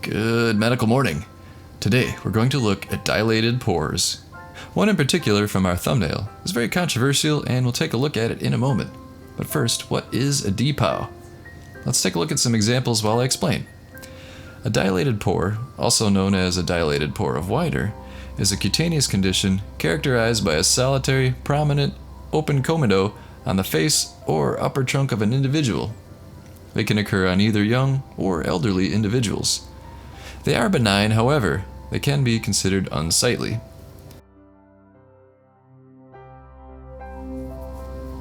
Good medical morning. Today we're going to look at dilated pores. One in particular from our thumbnail is very controversial and we'll take a look at it in a moment. But first, what is a DPOW? Let's take a look at some examples while I explain. A dilated pore, also known as a dilated pore of Wider, is a cutaneous condition characterized by a solitary, prominent, open comedo on the face or upper trunk of an individual. They can occur on either young or elderly individuals. They are benign, however, they can be considered unsightly.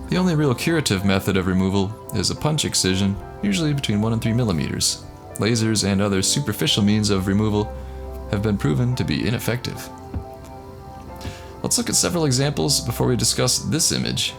The only real curative method of removal is a punch excision, usually between 1 and 3 millimeters. Lasers and other superficial means of removal have been proven to be ineffective. Let's look at several examples before we discuss this image.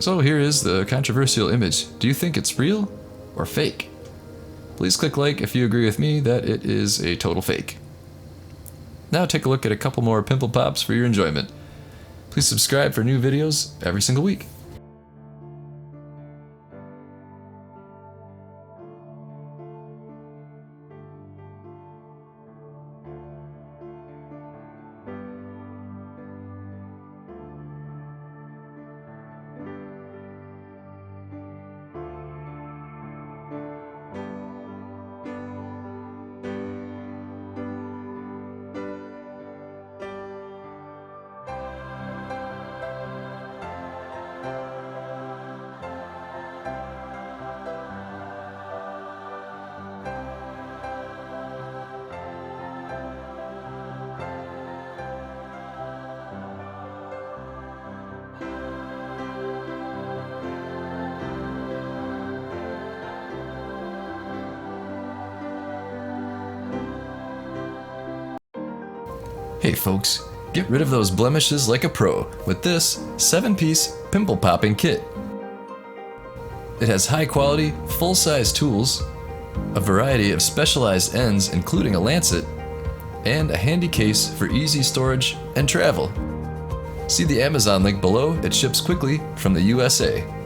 So here is the controversial image. Do you think it's real or fake? Please click like if you agree with me that it is a total fake. Now take a look at a couple more pimple pops for your enjoyment. Please subscribe for new videos every single week. Hey folks, get rid of those blemishes like a pro with this 7-piece pimple popping kit. It has high quality, full-size tools, a variety of specialized ends including a lancet, and a handy case for easy storage and travel. See the Amazon link below, it ships quickly from the USA.